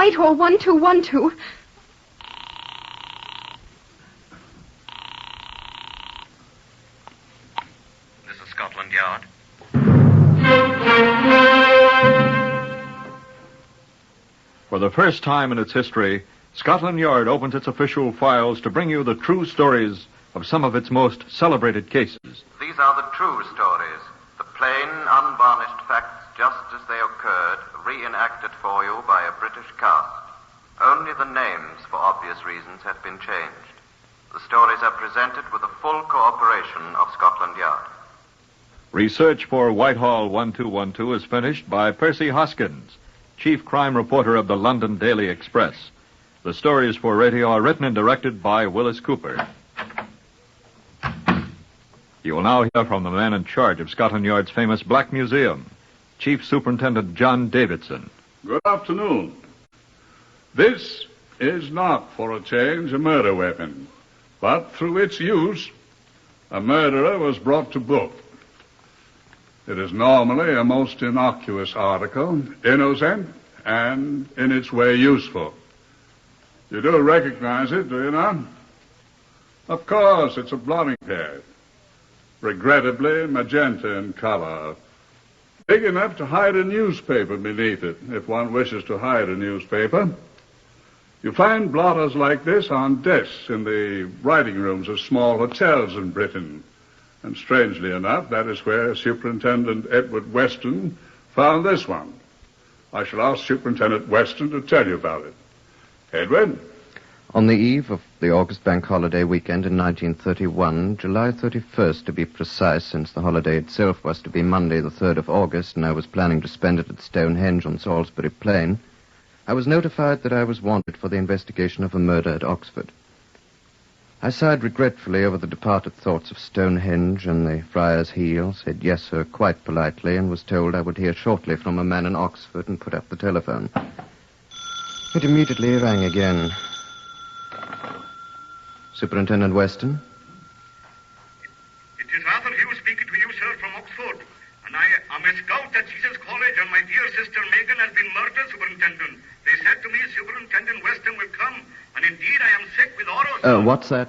Whitehall 1212. This is Scotland Yard. For the first time in its history, Scotland Yard opens its official files to bring you the true stories of some of its most celebrated cases. These are the true stories, the plain, unvarnished facts just as they occurred, reenacted for you by a British cast. Only the names, for obvious reasons, have been changed. The stories are presented with the full cooperation of Scotland Yard. Research for Whitehall 1212 is finished by Percy Hoskins, chief crime reporter of the London Daily Express. The stories for radio are written and directed by Wyllis Cooper. You will now hear from the man in charge of Scotland Yard's famous Black Museum, Chief Superintendent John Davidson. Good afternoon. This is not, for a change, a murder weapon, but through its use, a murderer was brought to book. It is normally a most innocuous article, innocent, and in its way useful. You do recognize it, do you not? Of course, it's a blotting pad. Regrettably, magenta in color. Big enough to hide a newspaper beneath it, if one wishes to hide a newspaper. You find blotters like this on desks in the writing rooms of small hotels in Britain. And strangely enough, that is where Superintendent Edward Weston found this one. I shall ask Superintendent Weston to tell you about it. Edward? On the eve of the August Bank Holiday weekend in 1931, July 31st to be precise, since the holiday itself was to be Monday the 3rd of August, and I was planning to spend it at Stonehenge on Salisbury Plain, I was notified that I was wanted for the investigation of a murder at Oxford. I sighed regretfully over the departed thoughts of Stonehenge and the Friar's Heel, said yes, sir, quite politely, and was told I would hear shortly from a man in Oxford and put up the telephone. It immediately rang again. Superintendent Weston? It is Arthur Hughes speaking to you, sir, from Oxford. And I am a scout at Jesus College, and my dear sister Megan has been murdered, Superintendent. They said to me Superintendent Weston will come, and indeed I am sick with horror, sir. What's that?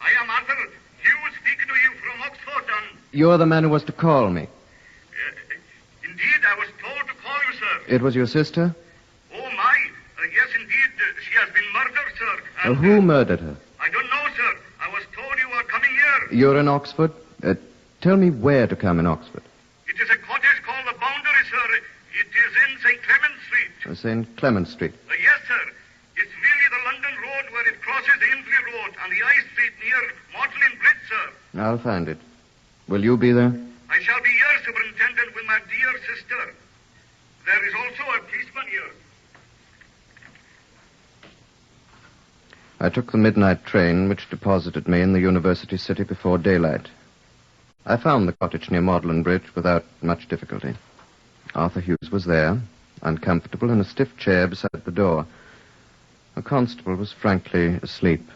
I am Arthur Hughes speaking to you from Oxford, and... You're the man who was to call me. Indeed, I was told to call you, sir. It was your sister? Oh, my. Yes, indeed, she has been murdered, sir. And, Who murdered her? I don't know, sir. I was told you were coming here. You're in Oxford? Tell me where to come in Oxford. It is a cottage called the Boundary, sir. It is in St. Clement Street. St. Clement Street. Yes, sir. It's really the London Road where it crosses the Ainsley Road and the High Street near Magenta Bridge, sir. I'll find it. Will you be there? I shall be here, Superintendent, with my dear sister. There is also a policeman here. I took the midnight train, which deposited me in the university city before daylight. I found the cottage near Magenta Bridge without much difficulty. Arthur Hughes was there, uncomfortable in a stiff chair beside the door. A constable was frankly asleep.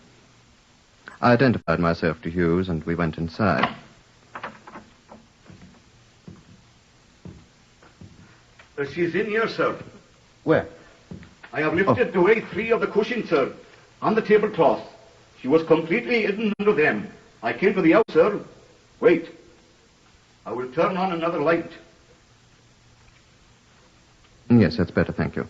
I identified myself to Hughes, and we went inside. She's in here, sir. Where? I have lifted away 3 of the cushions, sir, on the tablecloth. She was completely hidden under them. I came to the house, sir. Wait. I will turn on another light. Yes, that's better, thank you.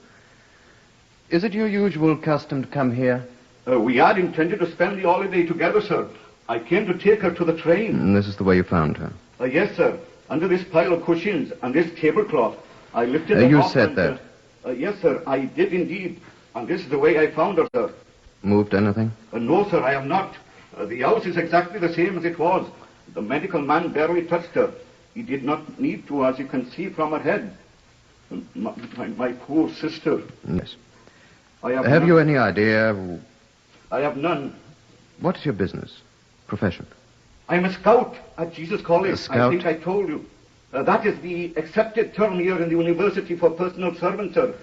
Is it your usual custom to come here? We had intended to spend the holiday together, sir. I came to take her to the train. And this is the way you found her? Yes, sir. Under this pile of cushions and this tablecloth. I lifted them You off said and, that? Yes, sir, I did indeed. And this is the way I found her, sir. Moved anything? No, sir, I have not. The house is exactly the same as it was. The medical man barely touched her. He did not need to, as you can see from her head. My poor sister. Yes. Have you any idea? I have none. What is your business? Profession? I'm a scout at Jesus College. A scout? I think I told you. That is the accepted term here in the university for personal servants, sir.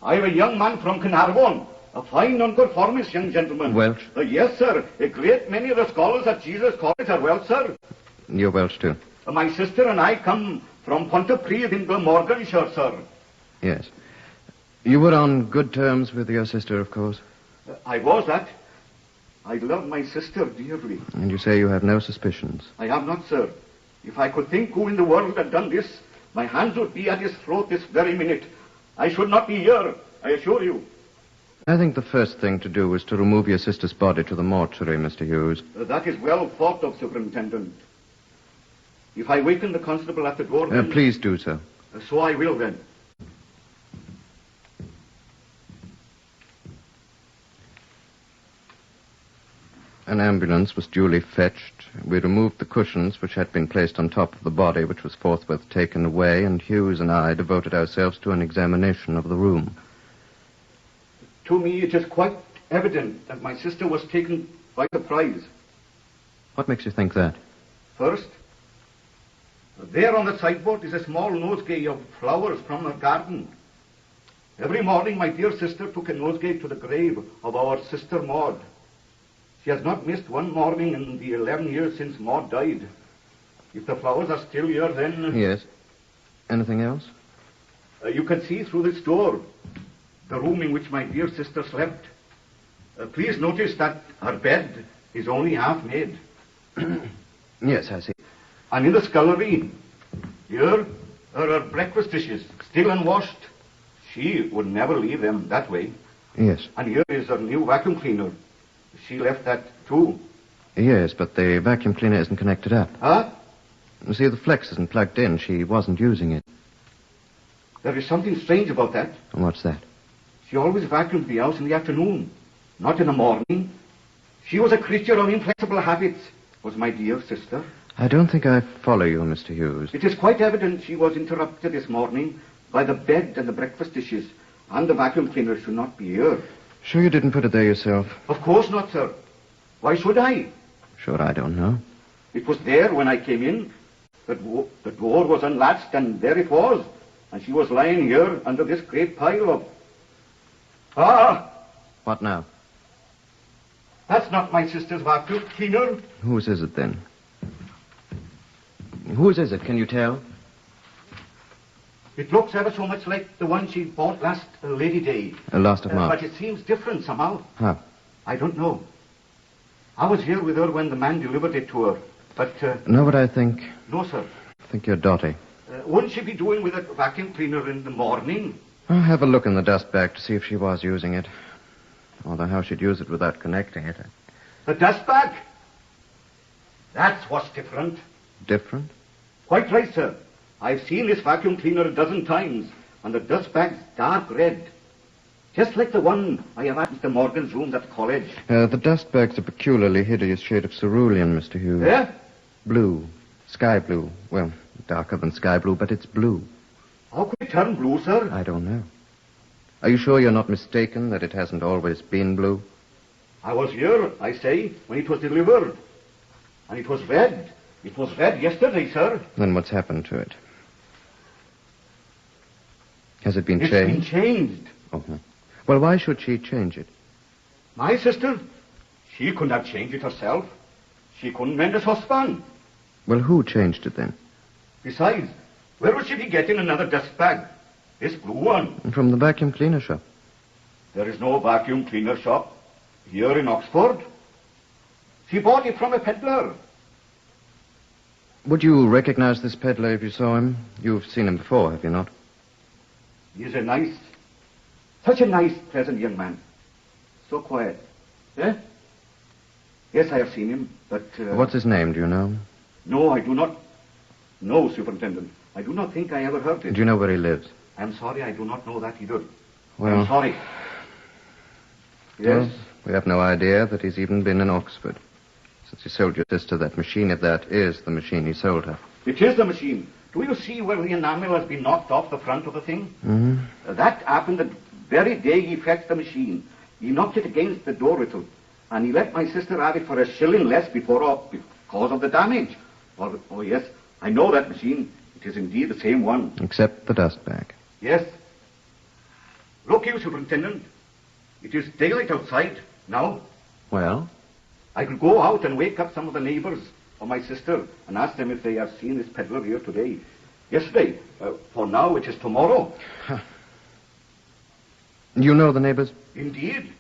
I am a young man from Carnarvon. A fine, nonconformist young gentleman. Welsh? Yes, sir. A great many of the scholars at Jesus College are Welsh, sir. You're Welsh, too? My sister and I come from Pontypridd in Glamorganshire, sir. Yes. You were on good terms with your sister, of course? I was that. I love my sister dearly. And you say you have no suspicions? I have not, sir. If I could think who in the world had done this, my hands would be at his throat this very minute. I should not be here, I assure you. I think the first thing to do is to remove your sister's body to the mortuary, Mr. Hughes. That is well thought of, Superintendent. If I waken the constable at the door, then... Please do so. So I will, then. An ambulance was duly fetched. We removed the cushions which had been placed on top of the body, which was forthwith taken away, and Hughes and I devoted ourselves to an examination of the room. To me, it is quite evident that my sister was taken by surprise. What makes you think that? First, there on the sideboard is a small nosegay of flowers from her garden. Every morning, my dear sister took a nosegay to the grave of our sister Maud. She has not missed one morning in the 11 years since Maud died. If the flowers are still here, then... Yes. Anything else? You can see through this door the room in which my dear sister slept. Please notice that her bed is only half made. Yes, I see. And in the scullery, here are her breakfast dishes, still unwashed. She would never leave them that way. Yes. And here is her new vacuum cleaner. She left that, too. Yes, but the vacuum cleaner isn't connected up. Huh? You see, the flex isn't plugged in. She wasn't using it. There is something strange about that. And what's that? She always vacuumed the house in the afternoon, not in the morning. She was a creature of inflexible habits, was my dear sister. I don't think I follow you, Mr. Hughes. It is quite evident she was interrupted this morning by the bed and the breakfast dishes, and the vacuum cleaner should not be here. Sure you didn't put it there yourself? Of course not, sir. Why should I? Sure, I don't know. It was there when I came in. The door was unlatched, and there it was. And she was lying here under this great pile of... Ah! What now? That's not my sister's vacuum cleaner. Whose is it, then? Whose is it, can you tell? It looks ever so much like the one she bought last Lady Day. Last of March. But it seems different somehow. How? I don't know. I was here with her when the man delivered it to her, but... Know what I think? No, sir. I think you're dotty. Wouldn't she be doing with a vacuum cleaner in the morning? I'll have a look in the dust bag to see if she was using it. Although how she'd use it without connecting it. The dust bag? That's what's different. Different? Quite right, sir. I've seen this vacuum cleaner a dozen times, and the dust bag's dark red. Just like the one I have at Mr. Morgan's rooms at the college. The dust bag's a peculiarly hideous shade of cerulean, Mr. Hughes. Yeah? Blue. Sky blue. Well, darker than sky blue, but it's blue. How could it turn blue, sir? I don't know. Are you sure you're not mistaken that it hasn't always been blue? I was here, I say, when it was delivered. And it was red. It was red yesterday, sir. Then what's happened to it? Has it been It's changed? been changed. Uh-huh. Well, why should she change it? My sister? She couldn't have changed it herself. She couldn't mend a saucepan. Well, who changed it then? Besides, where would she be getting another dust bag? This blue one. From the vacuum cleaner shop. There is no vacuum cleaner shop here in Oxford. She bought it from a peddler. Would you recognize this peddler if you saw him? You've seen him before, have you not? He is such a nice, pleasant young man. So quiet. Eh? Yes, I have seen him, but... What's his name, do you know? No, I do not. No, Superintendent. I do not think I ever heard it. Do you know where he lives? I'm sorry, I do not know that either. Well... I'm sorry. Yes? Well, we have no idea that he's even been in Oxford. Since he sold your sister that machine, if that is the machine he sold her. It is the machine. Do you see where the enamel has been knocked off the front of the thing? Mm-hmm. That happened the very day he fetched the machine. He knocked it against the door whistle, and he let my sister have it for a shilling less because of the damage. Oh, yes, I know that machine. It is indeed the same one. Except the dust bag. Yes. Look you, Superintendent. It is daylight outside now. Well? I could go out and wake up some of the neighbors of my sister and ask them if they have seen this peddler here today. Yesterday. For now, it is tomorrow. Huh. You know the neighbors? Indeed.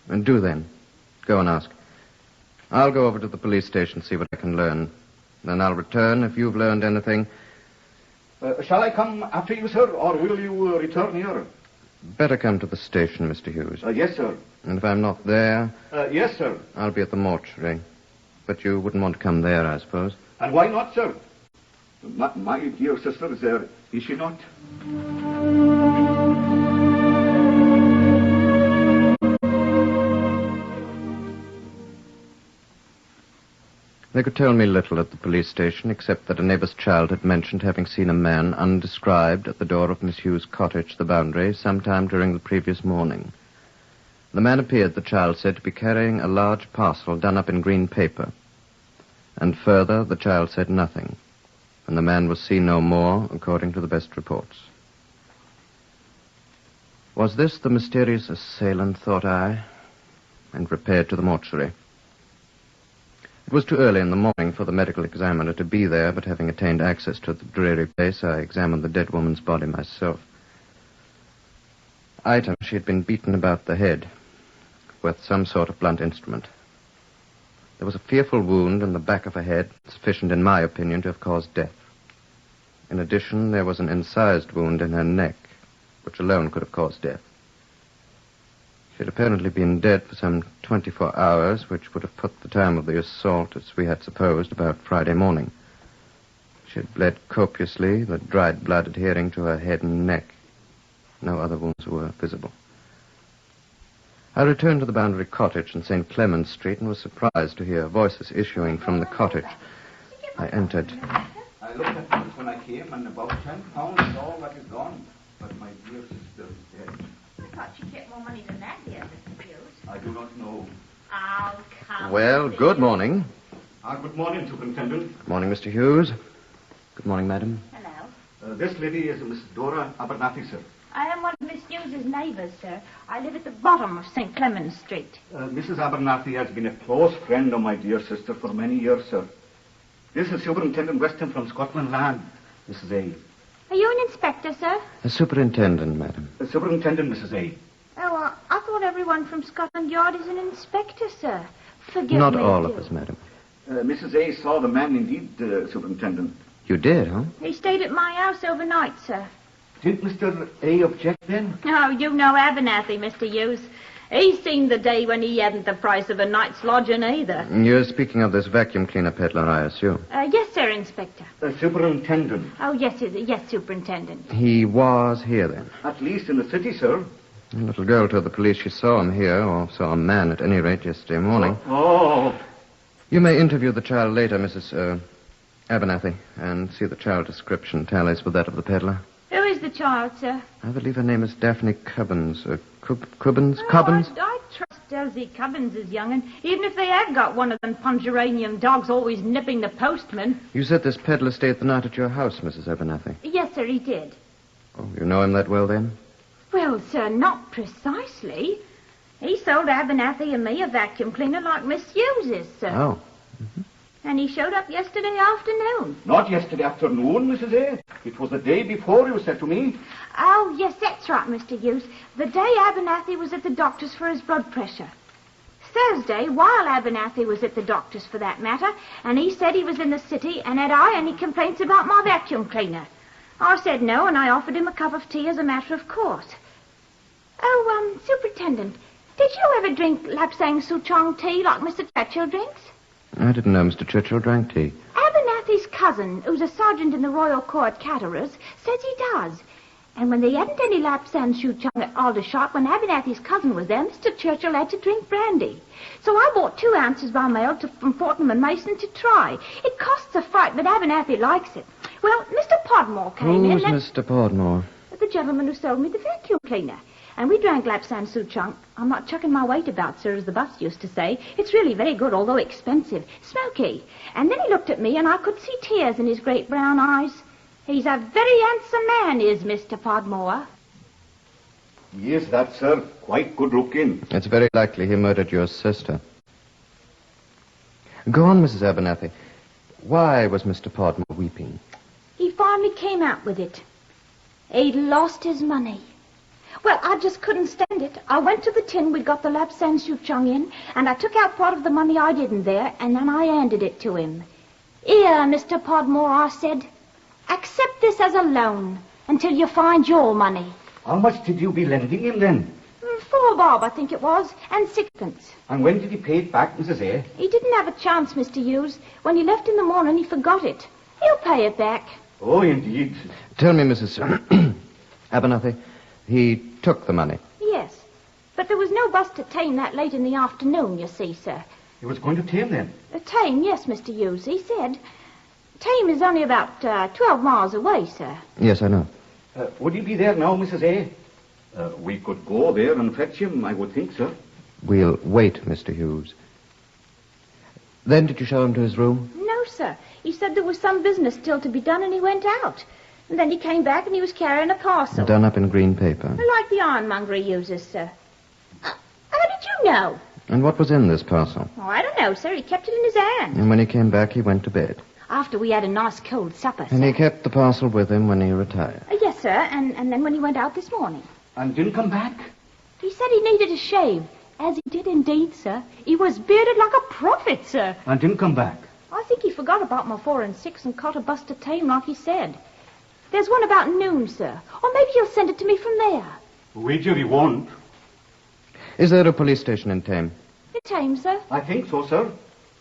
And do then. Go and ask. I'll go over to the police station, see what I can learn. Then I'll return if you've learned anything. Shall I come after you, sir, or will you return here? Better come to the station, Mr. Hughes. Yes, sir. And if I'm not there... Yes, sir. I'll be at the mortuary. But you wouldn't want to come there, I suppose. And why not, sir? My dear sister is there, is she not? They could tell me little at the police station, except that a neighbor's child had mentioned having seen a man undescribed at the door of Miss Hughes' cottage, the Boundary, sometime during the previous morning. The man appeared, the child said, to be carrying a large parcel done up in green paper. And further, the child said nothing. And the man was seen no more, according to the best reports. Was this the mysterious assailant, thought I, and repaired to the mortuary. It was too early in the morning for the medical examiner to be there, but having attained access to the dreary place, I examined the dead woman's body myself. Item, she had been beaten about the head with some sort of blunt instrument. There was a fearful wound in the back of her head, sufficient, in my opinion, to have caused death. In addition, there was an incised wound in her neck, which alone could have caused death. She had apparently been dead for some 24 hours, which would have put the time of the assault, as we had supposed, about Friday morning. She had bled copiously, the dried blood adhering to her head and neck. No other wounds were visible. I returned to the Boundary Cottage in St. Clement's Street and was surprised to hear voices issuing from the cottage. I entered. I looked at things when I came, and about £10 is all that is gone. But my dear sister is dead. I thought you kept more money than that here, Mr. Hughes. I do not know. Oh, come Well, on, good morning. Good morning, Superintendent. Good morning, Mr. Hughes. Good morning, madam. Hello. This lady is Miss Dora Abernathy, sir. I am one of Miss Hughes's neighbours, sir. I live at the bottom of St. Clement's Street. Mrs. Abernathy has been a close friend of my dear sister for many years, sir. This is Superintendent Weston from Scotland Yard, Mrs. A. Are you an inspector, sir? A superintendent, madam. Superintendent, Mrs. A. Oh, I thought everyone from Scotland Yard is an inspector, sir. Forgive Not me. all of us, madam. Mrs. A saw the man indeed, Superintendent. You did, huh? He stayed at my house overnight, sir. Did Mr. A object then? Oh, you know Abernathy, Mr. Hughes. He's seen the day when he hadn't the price of a night's lodging either. You're speaking of this vacuum cleaner peddler, I assume. Yes, sir, Inspector. Superintendent. Oh, yes, Superintendent. He was here, then? At least in the city, sir. The little girl told the police she saw him here, or saw a man at any rate yesterday morning. Oh. You may interview the child later, Mrs. Abernathy, and see the child description tallies with that of the peddler. Who is the child, sir? I believe her name is Daphne Cubbins. Cubbins? Oh, Cubbins? I trust Elsie Cubbins is young, and even if they have got one of them pongeranium dogs always nipping the postman. You said this peddler stayed the night at your house, Mrs. Abernathy. Yes, sir, he did. Oh, you know him that well, then? Well, sir, not precisely. He sold Abernathy and me a vacuum cleaner like Miss Hughes's, sir. Oh. And he showed up yesterday afternoon. Not yesterday afternoon, Mrs. A. It was the day before, you said to me. Oh, yes, that's right, Mr. Hughes. The day Abernathy was at the doctor's for his blood pressure. Thursday, while Abernathy was at the doctor's for that matter, and he said he was in the city, and had I any complaints about my vacuum cleaner? I said no, and I offered him a cup of tea as a matter of course. Oh, Superintendent, did you ever drink Lapsang Souchong tea like Mr. Churchill drinks? I didn't know Mr. Churchill drank tea. Abernathy's cousin, who's a sergeant in the Royal Corps at Catterers, says he does. And when they hadn't any Lapsang Souchong at Aldershot, when Abernathy's cousin was there, Mr. Churchill had to drink brandy. So I bought 2 ounces by mail from Fortnum and Mason to try. It costs a fright, but Abernathy likes it. Well, Mr. Podmore came in. Who's Mr. Podmore? The gentleman who sold me the vacuum cleaner. And we drank Lapsang Souchong. I'm not chucking my weight about, sir, as the bus used to say. It's really very good, although expensive. Smoky. And then he looked at me, and I could see tears in his great brown eyes. He's a very handsome man, is Mr. Podmore. Yes, that's, sir. Quite good looking. It's very likely he murdered your sister. Go on, Mrs. Abernathy. Why was Mr. Podmore weeping? He finally came out with it. He'd lost his money. Well, I just couldn't stand it. I went to the tin we'd got the lapsang souchong in, and I took out part of the money I didn't there, and then I handed it to him. Here, Mr. Podmore, I said, accept this as a loan until you find your money. How much did you be lending him then? 4 bob, I think it was, and 6pence. And when did he pay it back, Mrs. A? He didn't have a chance, Mr. Hughes. When he left in the morning, he forgot it. He'll pay it back. Oh, indeed. Tell me, Mrs. Abernathy, he took the money. Yes, but there was no bus to Tame that late in the afternoon, you see, sir. He was going to Tame then? Tame, yes, Mr. Hughes, he said. Tame is only about 12 miles away, sir. Yes, I know. Would he be there now, Mrs. A? We could go there and fetch him, I would think, sir. We'll wait, Mr. Hughes. Then did you show him to his room? No, sir. He said there was some business still to be done, and he went out. And then he came back, and he was carrying a parcel. Done up in green paper. Like the ironmonger he uses, sir. How did you know? And what was in this parcel? Oh, I don't know, sir. He kept it in his hand. And when he came back, he went to bed. After we had a nice cold supper, sir. And he kept the parcel with him when he retired? Yes, sir, and then when he went out this morning. And didn't come back? He said he needed a shave. As he did indeed, sir. He was bearded like a prophet, sir. And didn't come back? I think he forgot about my 4 and 6 and caught a bus to Tame like he said. There's one about noon, sir. Or maybe he'll send it to me from there. Wager he won't. Is there a police station in Tame? In Tame, sir? I think so, sir.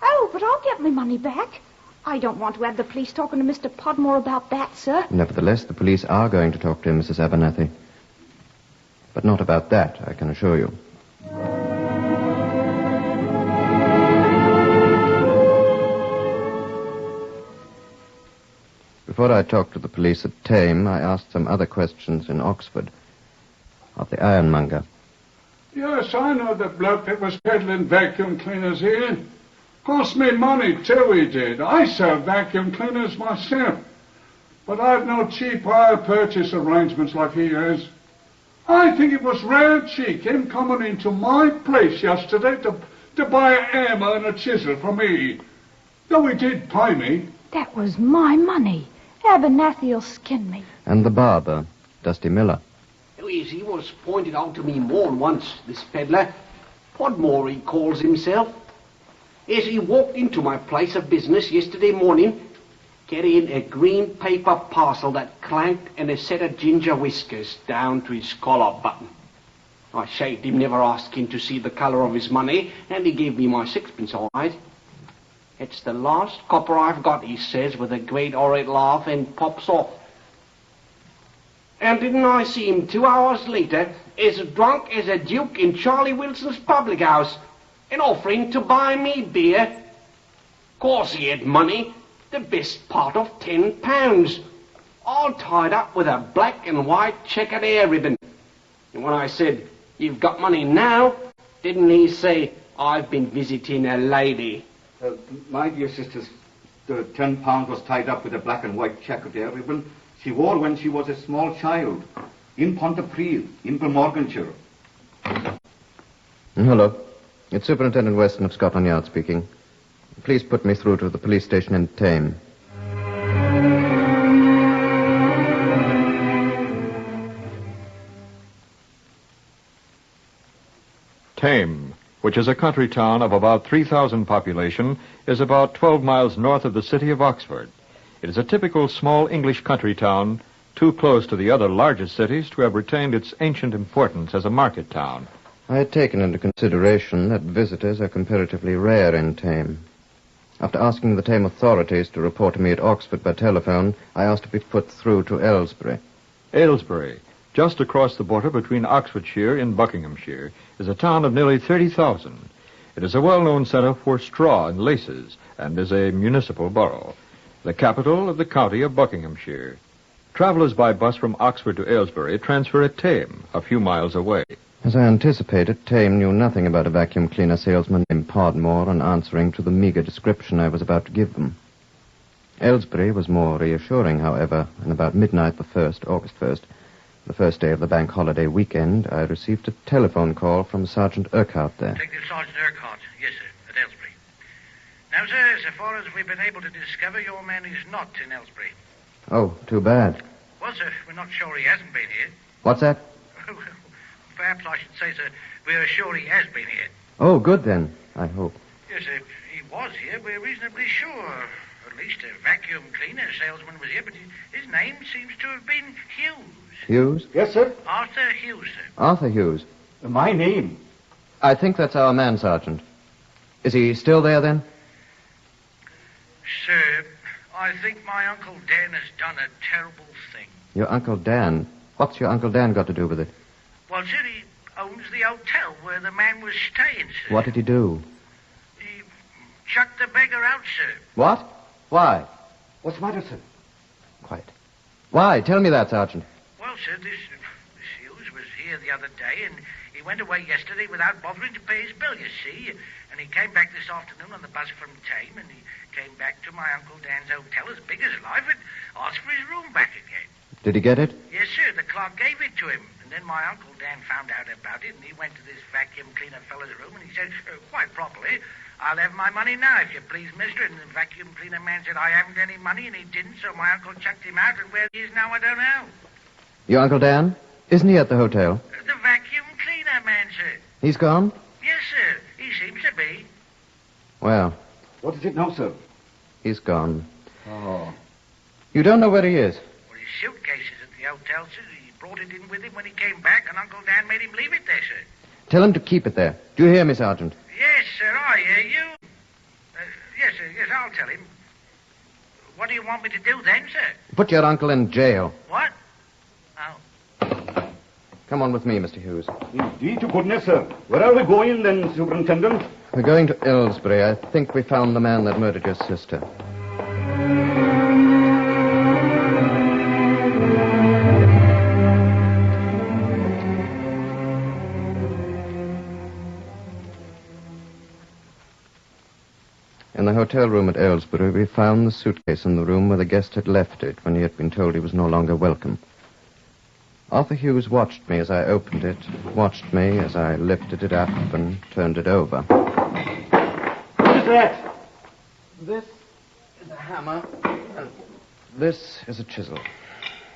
Oh, but I'll get my money back. I don't want to have the police talking to Mr. Podmore about that, sir. Nevertheless, the police are going to talk to him, Mrs. Abernathy. But not about that, I can assure you. Before I talked to the police at Tame, I asked some other questions in Oxford of the ironmonger. Yes, I know the bloke that was peddling vacuum cleaners here. Cost me money, too, he did. I sell vacuum cleaners myself. But I've no cheap hire purchase arrangements like he has. I think it was rare cheek, him coming into my place yesterday to buy a hammer and a chisel from me. Though he did pay me. That was my money. Abernathy'll skin me. And the barber, Dusty Miller. Yes, he was pointed out to me more than once, this peddler. Podmore, he calls himself. As he walked into my place of business yesterday morning, carrying a green paper parcel that clanked and a set of ginger whiskers down to his collar button. I shaved him, never asking to see the colour of his money, and he gave me my 6pence, all right. It's the last copper I've got, he says, with a great horrid laugh, and pops off. And didn't I see him 2 hours later, as drunk as a duke in Charlie Wilson's public house, and offering to buy me beer? Course he had money, the best part of £10, all tied up with a black and white checkered hair ribbon. And when I said, "You've got money now," didn't he say, "I've been visiting a lady"? My dear sisters, the £10 was tied up with a black and white checkered hair ribbon she wore when she was a small child in Pontypridd, in Glamorganshire. Hello. It's Superintendent Weston of Scotland Yard speaking. Please put me through to the police station in Tame. Tame, which is a country town of about 3,000 population, is about 12 miles north of the city of Oxford. It is a typical small English country town, too close to the other largest cities to have retained its ancient importance as a market town. I had taken into consideration that visitors are comparatively rare in Tame. After asking the Tame authorities to report to me at Oxford by telephone, I asked to be put through to Aylesbury. Aylesbury, just across the border between Oxfordshire and Buckinghamshire, is a town of nearly 30,000. It is a well-known centre for straw and laces and is a municipal borough, the capital of the county of Buckinghamshire. Travellers by bus from Oxford to Aylesbury transfer at Tame, a few miles away. As I anticipated, Tame knew nothing about a vacuum cleaner salesman named Podmore on answering to the meager description I was about to give them. Aylesbury was more reassuring, however, and about midnight the 1st, August 1st, the first day of the bank holiday weekend, I received a telephone call from Sergeant Urquhart there. Detective Sergeant Urquhart, yes, sir, at Aylesbury. Now, sir, so far as we've been able to discover, your man is not in Aylesbury. Oh, too bad. Well, sir, we're not sure he hasn't been here. What's that? perhaps I should say, sir, we are sure he has been here. Oh, good then, I hope. Yes, sir, he was here. We're reasonably sure. At least a vacuum cleaner salesman was here, but his name seems to have been Hughes. Hughes? Yes, sir. Arthur Hughes, sir. Arthur Hughes. My name. I think that's our man, Sergeant. Is he still there, then? Sir, I think my Uncle Dan has done a terrible thing. Your Uncle Dan? What's your Uncle Dan got to do with it? Well, sir, he owns the hotel where the man was staying, sir. What did he do? He chucked the beggar out, sir. What? Why? What's the matter, sir? Quiet. Why? Tell me that, Sergeant. Well, sir, this Hughes was here the other day, and he went away yesterday without bothering to pay his bill, you see. And he came back this afternoon on the bus from Tame, and he came back to my Uncle Dan's hotel as big as life and asked for his room back again. Did he get it? Yes, sir. The clerk gave it to him. And then my Uncle Dan found out about it, and he went to this vacuum cleaner fella's room, and he said, quite properly, I'll have my money now, if you please, mister. And the vacuum cleaner man said, I haven't any money, and he didn't, so my uncle chucked him out, and where he is now, I don't know. Your Uncle Dan? Isn't he at the hotel? The vacuum cleaner man, sir. He's gone? Yes, sir. He seems to be. Well, What is it now, sir? he's gone. Oh. You don't know where he is? Well, his suitcase is at the hotel, sir. He brought it in with him when he came back, and Uncle Dan made him leave it there, sir. Tell him to keep it there. Do you hear me, Sergeant? Yes, sir, I hear you. Yes, sir, yes, I'll tell him. What do you want me to do then, sir? Put your uncle in jail. What? Oh. Come on with me, Mr. Hughes. Indeed to goodness, sir. Where are we going then, Superintendent? We're going to Aylesbury. I think we found the man that murdered your sister. In the hotel room at Aylesbury, we found the suitcase in the room where the guest had left it when he had been told he was no longer welcome. Arthur Hughes watched me as I opened it, watched me as I lifted it up and turned it over. What is that? This is a hammer, and this is a chisel.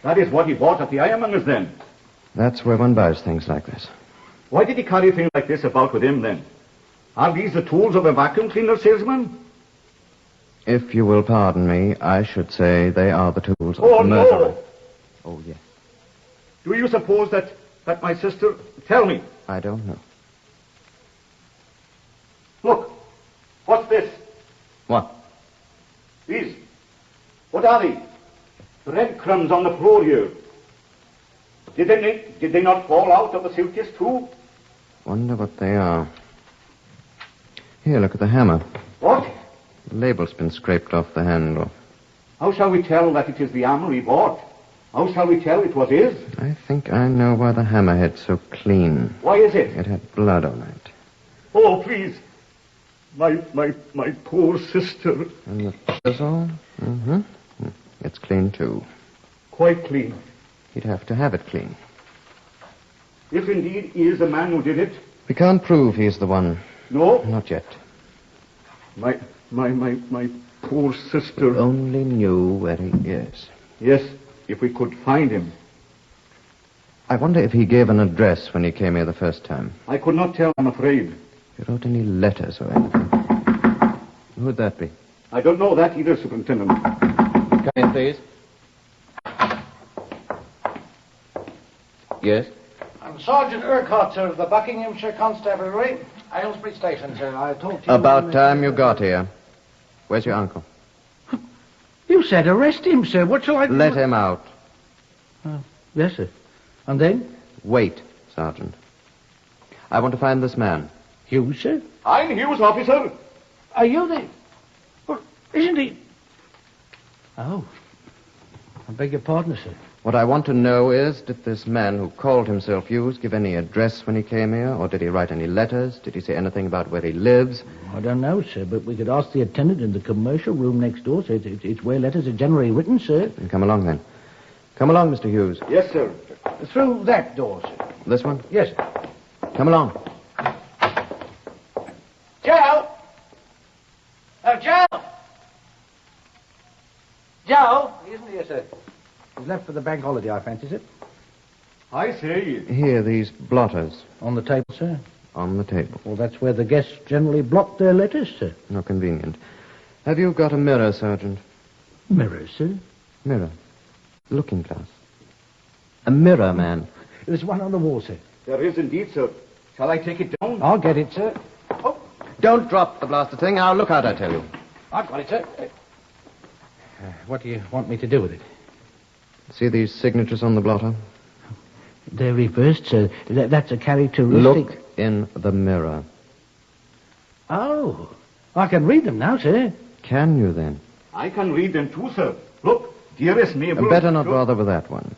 That is what he bought at the ironmonger's then. That's where one buys things like this. Why did he carry things like this about with him then? Are these the tools of a vacuum cleaner salesman? If you will pardon me, I should say they are the tools of Oh, the murderer. no. Oh, yes. Do you suppose that my sister... Tell me. I don't know. Look. What's this? What? These. What are they? Breadcrumbs on the floor here. Did they not fall out of the suitcase too? Wonder what they are. Here, look at the hammer. What? The label's been scraped off the handle. How shall we tell that it is the hammer he bought? How shall we tell it was his? I think I know why the hammerhead's so clean. Why is it? It had blood on it. Oh, please. My poor sister. And the chisel? Mm-hmm. It's clean, too. Quite clean. He'd have to have it clean. If indeed he is the man who did it. We can't prove he's the one. No? Not yet. My poor sister. Only knew where he is. Yes, if we could find him. I wonder if he gave an address when he came here the first time. I could not tell, I'm afraid. If he wrote any letters or anything. Who'd that be? I don't know that either, Superintendent. Come in, please. Yes? I'm Sergeant Urquhart, sir, of the Buckinghamshire Constabulary, Aylesbury Station, sir. I talked to you... About time you got here. Where's your uncle? You said arrest him, sir. What shall I do? Let him out. Yes, sir. And then? Wait, Sergeant. I want to find this man. Hughes, sir? I'm Hughes, officer. Are you the... Well, isn't he... Oh. I beg your pardon, sir. What I want to know is, did this man who called himself Hughes give any address when he came here? Or did he write any letters? Did he say anything about where he lives? I don't know, sir, but we could ask the attendant in the commercial room next door, sir. It's where letters are generally written, sir. Then come along, then. Come along, Mr. Hughes. Yes, sir. Through that door, sir. This one? Yes, sir. Come along. Joe! Oh, Joe! Joe? He isn't here, sir. He's left for the bank holiday, I fancy, sir. I say. Here, these blotters. On the table, sir? On the table. Well, that's where the guests generally block their letters, sir. How convenient. Have you got a mirror, Sergeant? Mirror, sir? Mirror. Looking glass. A mirror, man. There's one on the wall, sir. There is indeed, sir. Shall I take it down? I'll get it, sir. Oh, don't drop the blasted thing. I'll look out, I tell you. I've got it, sir. What do you want me to do with it? See these signatures on the blotter? They're reversed, sir. That's a characteristic... Look in the mirror. Oh, I can read them now, sir. Can you, then? I can read them too, sir. Look, dearest Mabel. Better not bother with that one.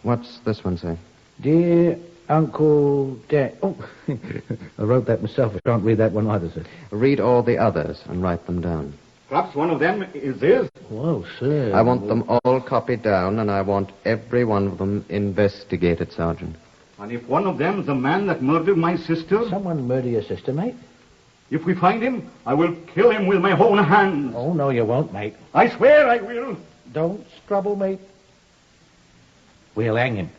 What's this one say? Dear Uncle Oh, I wrote that myself. I can't read that one either, sir. Read all the others and write them down. Perhaps one of them is this. Whoa, sir. I want them all copied down, and I want every one of them investigated, Sergeant. And if one of them's the man that murdered my sister... Someone murder your sister, mate? If we find him, I will kill him with my own hands. Oh, no, you won't, mate. I swear I will. Don't struggle, mate. We'll hang him.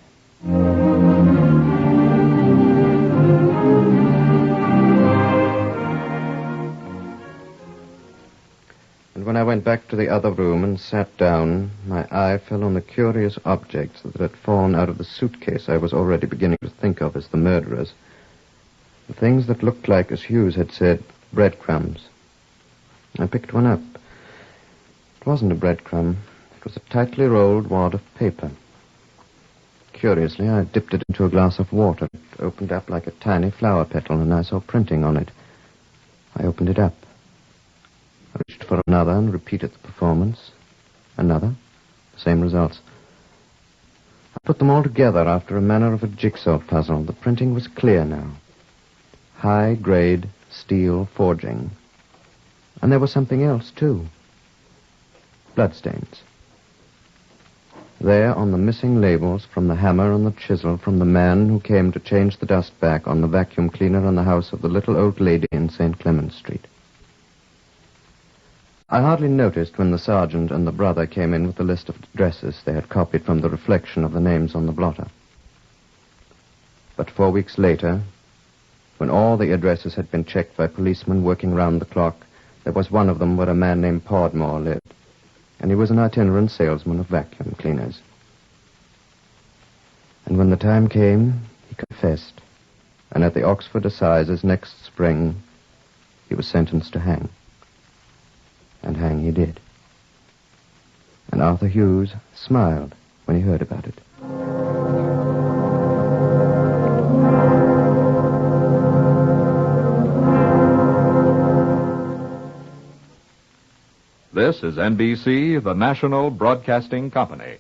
And when I went back to the other room and sat down, my eye fell on the curious objects that had fallen out of the suitcase I was already beginning to think of as the murderers. The things that looked like, as Hughes had said, breadcrumbs. I picked one up. It wasn't a breadcrumb. It was a tightly rolled wad of paper. Curiously, I dipped it into a glass of water. It opened up like a tiny flower petal, and I saw printing on it. I opened it up. I reached for another and repeated the performance. Another. The same results. I put them all together after a manner of a jigsaw puzzle. The printing was clear now. High-grade steel forging. And there was something else, too. Bloodstains. There, on the missing labels, from the hammer and the chisel, from the man who came to change the dust back on the vacuum cleaner in the house of the little old lady in St. Clement's Street. I hardly noticed when the sergeant and the brother came in with the list of addresses they had copied from the reflection of the names on the blotter. But 4 weeks later, when all the addresses had been checked by policemen working round the clock, there was one of them where a man named Podmore lived, and he was an itinerant salesman of vacuum cleaners. And when the time came, he confessed, and at the Oxford Assizes next spring, he was sentenced to hang. And hang he did. And Arthur Hughes smiled when he heard about it. This is NBC, the National Broadcasting Company.